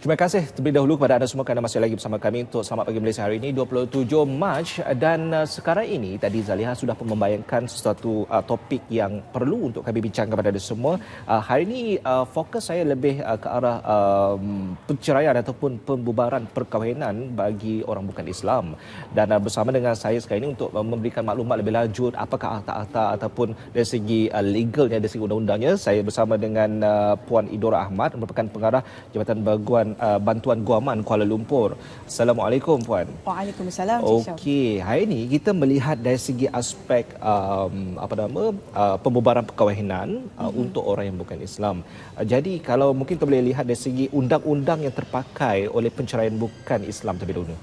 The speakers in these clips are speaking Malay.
Terima kasih terlebih dahulu kepada anda semua kerana masih lagi bersama kami untuk Selamat Pagi Malaysia hari ini 27 Mac dan sekarang ini tadi Zaliha sudah membayangkan sesuatu topik yang perlu untuk kami bincangkan kepada anda semua. Hari ini fokus saya lebih ke arah perceraian ataupun pembubaran perkahwinan bagi orang bukan Islam, dan bersama dengan saya sekarang ini untuk memberikan maklumat lebih lanjut apakah akta-akta ataupun dari segi legalnya, dari segi undang-undangnya, saya bersama dengan Puan Idora Ahmad, merupakan pengarah Jabatan Bantuan Guaman Kuala Lumpur. Assalamualaikum Puan. Waalaikumsalam. Okey, hari ini kita melihat dari segi aspek pembubaran perkahwinan untuk orang yang bukan Islam. Jadi kalau mungkin kita boleh lihat dari segi undang-undang yang terpakai oleh penceraian bukan Islam terlebih dahulu.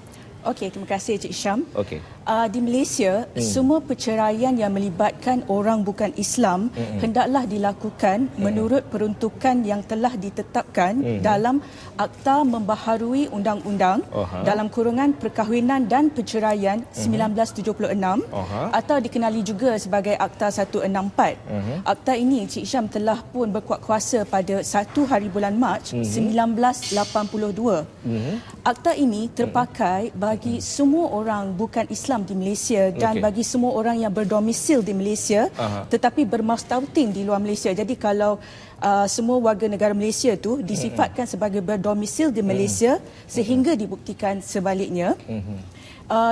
Okey, terima kasih Cik Syam. Okey. Di Malaysia, semua perceraian yang melibatkan orang bukan Islam hendaklah dilakukan menurut peruntukan yang telah ditetapkan dalam Akta Membaharui Undang-Undang dalam kurungan Perkahwinan dan Perceraian 1976 atau dikenali juga sebagai Akta 164. Akta ini Cik Syam telah pun berkuat kuasa pada 1 hari bulan Mac 1982. Akta ini terpakai bagi semua orang bukan Islam di Malaysia dan bagi semua orang yang berdomisil di Malaysia tetapi bermastautin di luar Malaysia. Jadi kalau semua warga negara Malaysia tu disifatkan sebagai berdomisil di Malaysia sehingga dibuktikan sebaliknya.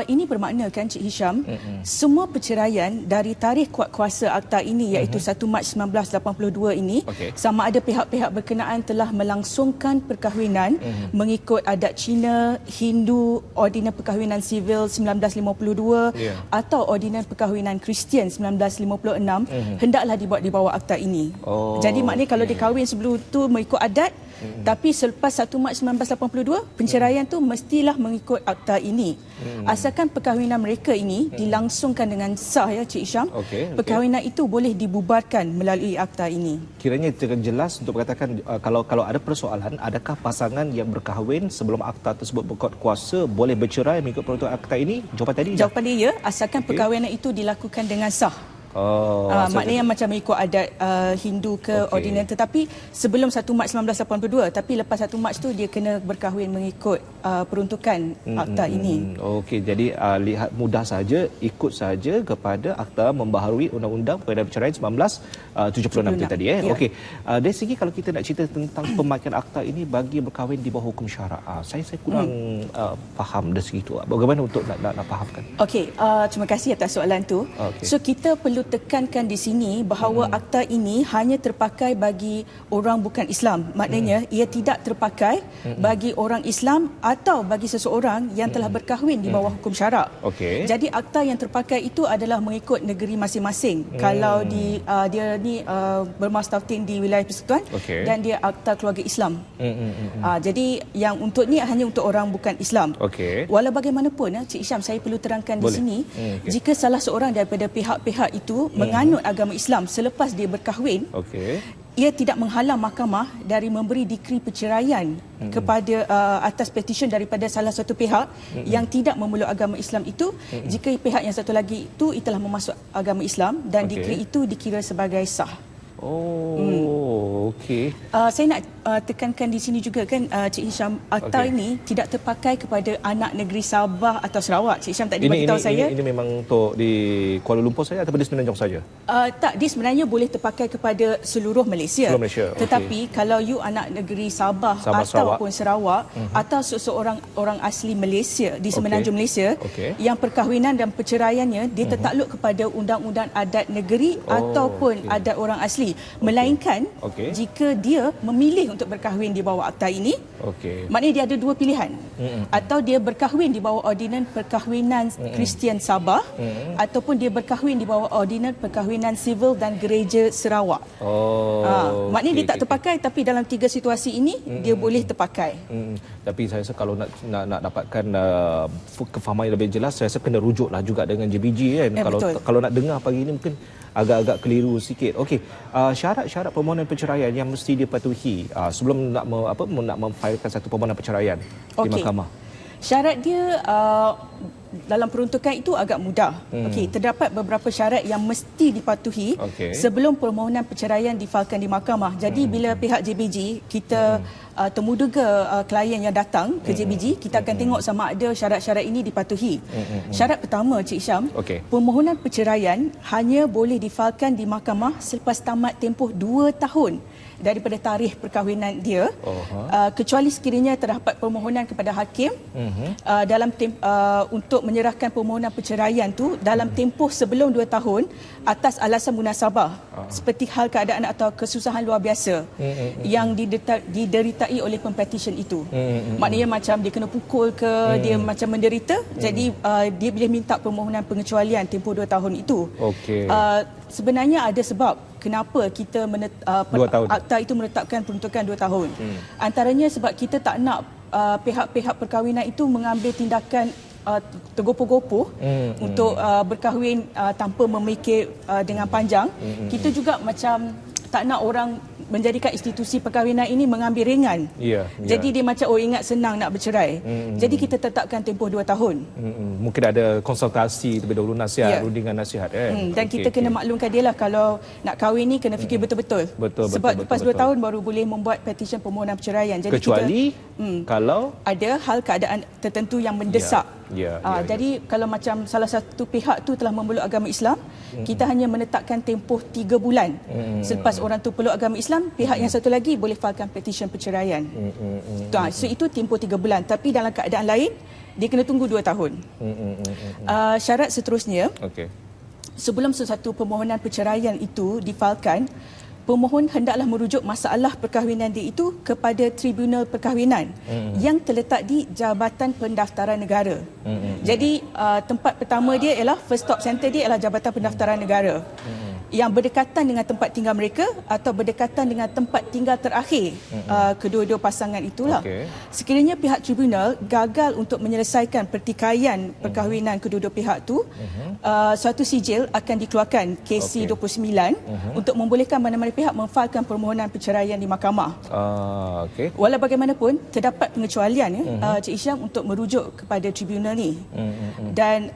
Ini bermakna kan Cik Hisham, semua perceraian dari tarikh kuat kuasa akta ini iaitu 1 Mac 1982 ini, sama ada pihak-pihak berkenaan telah melangsungkan perkahwinan mengikut adat Cina, Hindu, Ordinan Perkahwinan Sivil 1952 atau Ordinan Perkahwinan Kristian 1956, hendaklah dibuat di bawah akta ini. Jadi maknanya kalau dia kahwin sebelum tu mengikut adat, tapi selepas 1 Mac 1982, penceraian tu mestilah mengikut akta ini. Asalkan perkahwinan mereka ini dilangsungkan dengan sah ya Cik Syam, perkahwinan itu boleh dibubarkan melalui akta ini. Kiranya itu jelas untuk mengatakan kalau ada persoalan, adakah pasangan yang berkahwin sebelum akta tersebut berkuat kuasa boleh bercerai mengikut peruntukan akta ini? Jawapan tadi? Jawapan dia ya, asalkan perkahwinan itu dilakukan dengan sah. Maknanya macam ikut adat Hindu ke ordinan, tetapi sebelum 1 Mac 1982, tapi lepas 1 Mac tu dia kena berkahwin mengikut peruntukan akta ini. Okey, jadi lihat mudah saja, ikut saja kepada Akta Membaharui Undang-Undang Perkahwinan Perceraian 1976 itu tadi. Okey, dari segi kalau kita nak cerita tentang pemakaian akta ini bagi berkahwin di bawah hukum syarak, saya kurang faham dari segi itu. Bagaimana untuk nak fahamkan? Okey, terima kasih atas soalan tu. So kita perlu tekankan di sini bahawa akta ini hanya terpakai bagi orang bukan Islam. Maknanya ia tidak terpakai bagi orang Islam atau bagi seseorang yang telah berkahwin di bawah hukum syarak. Jadi akta yang terpakai itu adalah mengikut negeri masing-masing. Kalau dia ni bermastautin di wilayah persekutuan dan dia akta keluarga Islam. Jadi yang untuk ni hanya untuk orang bukan Islam. Walau bagaimanapun Cik Syam, saya perlu terangkan di sini, jika salah seorang daripada pihak-pihak itu menganut agama Islam selepas dia berkahwin, ia tidak menghalang mahkamah dari memberi dikri perceraian kepada atas petisyen daripada salah satu pihak yang tidak memeluk agama Islam itu, jika pihak yang satu lagi itu telah memasuk agama Islam dan dikri itu dikira sebagai sah. Saya nak tekankan di sini juga kan Cik Hisham, akta ini tidak terpakai kepada anak negeri Sabah atau Sarawak. Cik Hisham tadi beritahu saya. Ini memang untuk di Kuala Lumpur saja atau di Semenanjung saja? Tak, dia sebenarnya boleh terpakai kepada seluruh Malaysia. Tetapi kalau you anak negeri Sabah ataupun Sarawak atau seseorang orang asli Malaysia di Semenanjung Malaysia yang perkahwinan dan perceraiannya dia tertakluk kepada undang-undang adat negeri ataupun adat orang asli, melainkan jika dia memilih untuk berkahwin di bawah akta ini, maknanya dia ada dua pilihan. Atau dia berkahwin di bawah Ordinan Perkahwinan Kristian Sabah ataupun dia berkahwin di bawah Ordinan Perkahwinan Sivil dan Gereja Sarawak. Maknanya dia tak terpakai, tapi dalam tiga situasi ini dia boleh terpakai. Tapi saya rasa kalau nak dapatkan kefahaman yang lebih jelas, saya rasa kena rujuklah juga dengan JBG kan. Kalau nak dengar pagi ini mungkin agak-agak keliru sikit. Syarat-syarat permohonan perceraian yang mesti dipatuhi sebelum nak memfailkan satu permohonan perceraian di mahkamah. Syarat dia dalam peruntukan itu agak mudah. Okey, terdapat beberapa syarat yang mesti dipatuhi sebelum permohonan perceraian difailkan di mahkamah. Jadi bila pihak JBG kita temuduga klien yang datang ke JBG, kita akan tengok sama ada syarat-syarat ini dipatuhi. Syarat pertama, Cik Syam, permohonan perceraian hanya boleh difailkan di mahkamah selepas tamat tempoh 2 tahun daripada tarikh perkahwinan dia, kecuali sekiranya terdapat permohonan kepada hakim untuk menyerahkan permohonan perceraian tu dalam tempoh sebelum 2 tahun atas alasan munasabah, seperti hal keadaan atau kesusahan luar biasa yang dideritai oleh pempetition itu. Maknanya macam dia kena pukul ke, dia macam menderita, jadi dia boleh minta permohonan pengecualian tempoh 2 tahun itu. Sebenarnya ada sebab kenapa kita akta itu menetapkan peruntukan 2 tahun. Antaranya sebab kita tak nak pihak-pihak perkahwinan itu mengambil tindakan tergopoh-gopoh untuk berkahwin tanpa memikir dengan panjang. Kita juga macam tak nak orang menjadikan institusi perkahwinan ini mengambil ringan. Jadi dia macam ingat senang nak bercerai. Jadi kita tetapkan tempoh 2 tahun. Mungkin ada konsultasi terlebih dahulu, nasihat, rundingan nasihat. Dan kita kena maklumkan dia lah, kalau nak kahwin ni kena fikir betul-betul. Sebab lepas 2 tahun baru boleh membuat petition permohonan perceraian. Jadi kecuali kalau ada hal keadaan tertentu yang mendesak. Jadi kalau macam salah satu pihak tu telah memeluk agama Islam, kita hanya menetapkan tempoh 3 bulan. Selepas orang tu peluk agama Islam, pihak yang satu lagi boleh failkan petition perceraian. So itu tempoh 3 bulan. Tapi dalam keadaan lain, dia kena tunggu 2 tahun. Syarat seterusnya, sebelum sesuatu permohonan perceraian itu difailkan, pemohon hendaklah merujuk masalah perkahwinan dia itu kepada Tribunal Perkahwinan yang terletak di Jabatan Pendaftaran Negara. Jadi tempat pertama dia ialah first stop center dia ialah Jabatan Pendaftaran Negara. Yang berdekatan dengan tempat tinggal mereka atau berdekatan dengan tempat tinggal terakhir kedua-dua pasangan itulah. Sekiranya pihak tribunal gagal untuk menyelesaikan pertikaian perkahwinan kedua-dua pihak tu, suatu sijil akan dikeluarkan, KC 29, untuk membolehkan mana-mana pihak memfailkan permohonan perceraian di mahkamah. Walau bagaimanapun, terdapat pengecualian Cik Isyam untuk merujuk kepada tribunal ni. Dan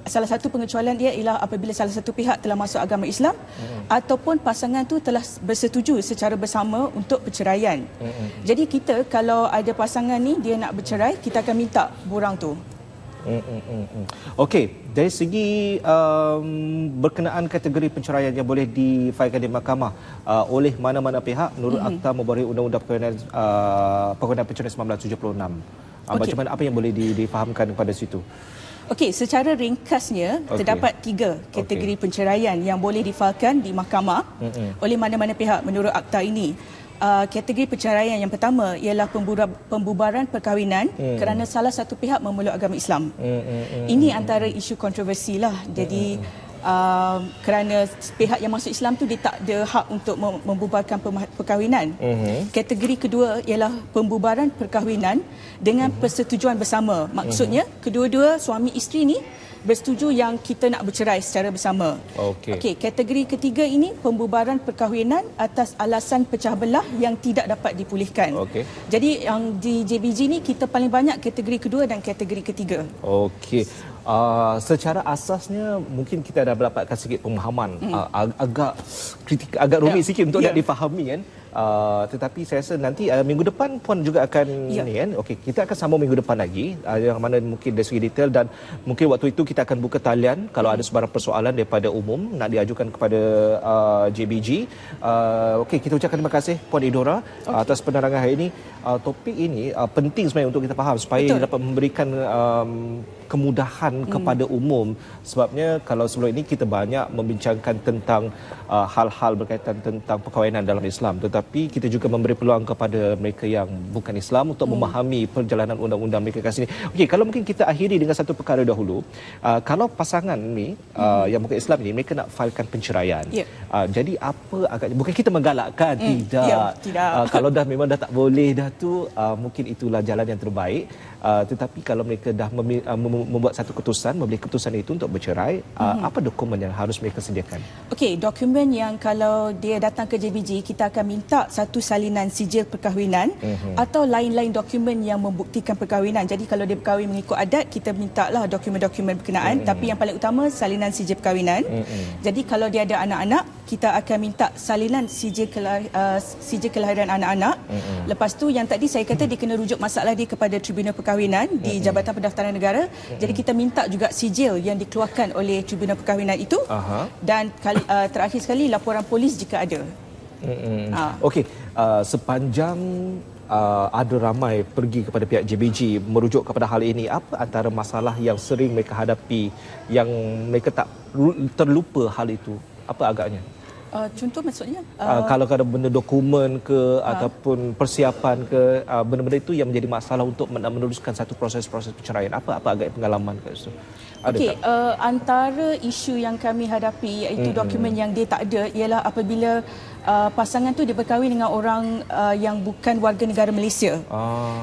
salah satu pengecualian dia ialah apabila salah satu pihak telah masuk agama Islam ataupun pasangan tu telah bersetuju secara bersama untuk perceraian. Jadi kita kalau ada pasangan ni dia nak bercerai, kita akan minta borang tu. Okey, dari segi berkenaan kategori perceraian yang boleh difailkan di mahkamah oleh mana-mana pihak menurut Akta Membaharui Undang-Undang Perkahwinan Perceraian 1976. Macam mana, apa yang boleh difahamkan kepada situ? Okey, secara ringkasnya terdapat 3 kategori perceraian yang boleh difailkan di mahkamah oleh mana-mana pihak menurut akta ini. Kategori perceraian yang pertama ialah pembubaran perkahwinan kerana salah satu pihak memeluk agama Islam. Ini antara isu kontroversi lah. Jadi kerana pihak yang masuk Islam tu dia tak ada hak untuk membubarkan perkahwinan. Kategori kedua ialah pembubaran perkahwinan dengan persetujuan bersama. Maksudnya kedua-dua suami isteri ni bersetuju yang kita nak bercerai secara bersama. Okey, kategori ketiga ini pembubaran perkahwinan atas alasan pecah belah yang tidak dapat dipulihkan. Jadi yang di JBG ni kita paling banyak kategori kedua dan kategori ketiga. Okey. Secara asasnya mungkin kita dah mendapatkan sedikit pemahaman, agak rumit sikit untuk nak difahami kan. Tetapi saya rasa nanti minggu depan Puan juga akan ni kan. Okey, kita akan sambung minggu depan lagi yang mana mungkin dari segi detail, dan mungkin waktu itu kita akan buka talian kalau ada sebarang persoalan daripada umum nak diajukan kepada JBG. Okey, kita ucapkan terima kasih Puan Idora atas penerangan hari ini. Topik ini penting sebenarnya untuk kita faham supaya dapat memberikan kemudahan kepada umum. Sebabnya kalau sebelum ini kita banyak membincangkan tentang hal-hal berkaitan tentang perkahwinan dalam Islam, tetapi kita juga memberi peluang kepada mereka yang bukan Islam untuk memahami perjalanan undang-undang mereka kat sini. Okey, kalau mungkin kita akhiri dengan satu perkara dahulu. Kalau pasangan ni yang bukan Islam ni mereka nak failkan penceraian. Jadi apa agaknya, bukan kita menggalakkan, tidak. Tidak. Kalau dah memang dah tak boleh dah tu, mungkin itulah jalan yang terbaik. Tetapi kalau mereka dah membuat satu keputusan, membeli keputusan itu untuk bercerai, apa dokumen yang harus mereka sediakan? Okey, dokumen yang kalau dia datang ke JBG, kita akan minta satu salinan sijil perkahwinan atau lain-lain dokumen yang membuktikan perkahwinan. Jadi kalau dia berkahwin mengikut adat, kita mintalah dokumen-dokumen berkenaan. Tapi yang paling utama salinan sijil perkahwinan. Jadi kalau dia ada anak-anak, kita akan minta salinan sijil kelahiran anak-anak. Lepas tu yang tadi saya kata dia kena rujuk masalah dia kepada Tribunal Perkahwinan di Jabatan Pendaftaran Negara. Jadi kita minta juga sijil yang dikeluarkan oleh Tribunal Perkahwinan itu. Dan terakhir sekali laporan polis jika ada. Okey, sepanjang ada ramai pergi kepada pihak JBG merujuk kepada hal ini, apa antara masalah yang sering mereka hadapi yang mereka tak terlupa hal itu? Apa agaknya? Contoh maksudnya? Kalau ada benda dokumen ke ataupun persiapan ke, benda-benda itu yang menjadi masalah untuk meneruskan satu proses-proses perceraian. Apa agak pengalaman kat situ? Okey, antara isu yang kami hadapi iaitu dokumen yang dia tak ada ialah apabila pasangan tu dia berkahwin dengan orang yang bukan warga negara Malaysia.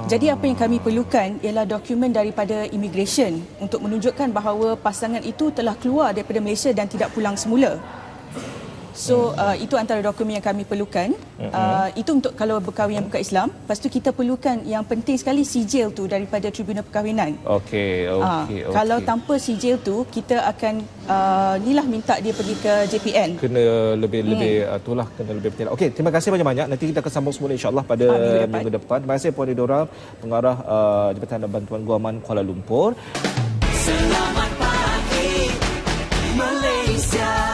Jadi apa yang kami perlukan ialah dokumen daripada immigration untuk menunjukkan bahawa pasangan itu telah keluar daripada Malaysia dan tidak pulang semula. So itu antara dokumen yang kami perlukan. Itu untuk kalau berkahwin yang bukan Islam. Lepas tu kita perlukan yang penting sekali sijil tu daripada Tribunal Perkahwinan. Okey. Kalau tanpa sijil tu kita akan nilah minta dia pergi ke JPN. Kena lebih itulah kena lebih bertindak. Okey, terima kasih banyak-banyak. Nanti kita akan sambung semula insya-Allah pada minggu depan. Terima kasih Puan Idora, pengarah Jabatan Bantuan Guaman Kuala Lumpur. Selamat pagi Malaysia.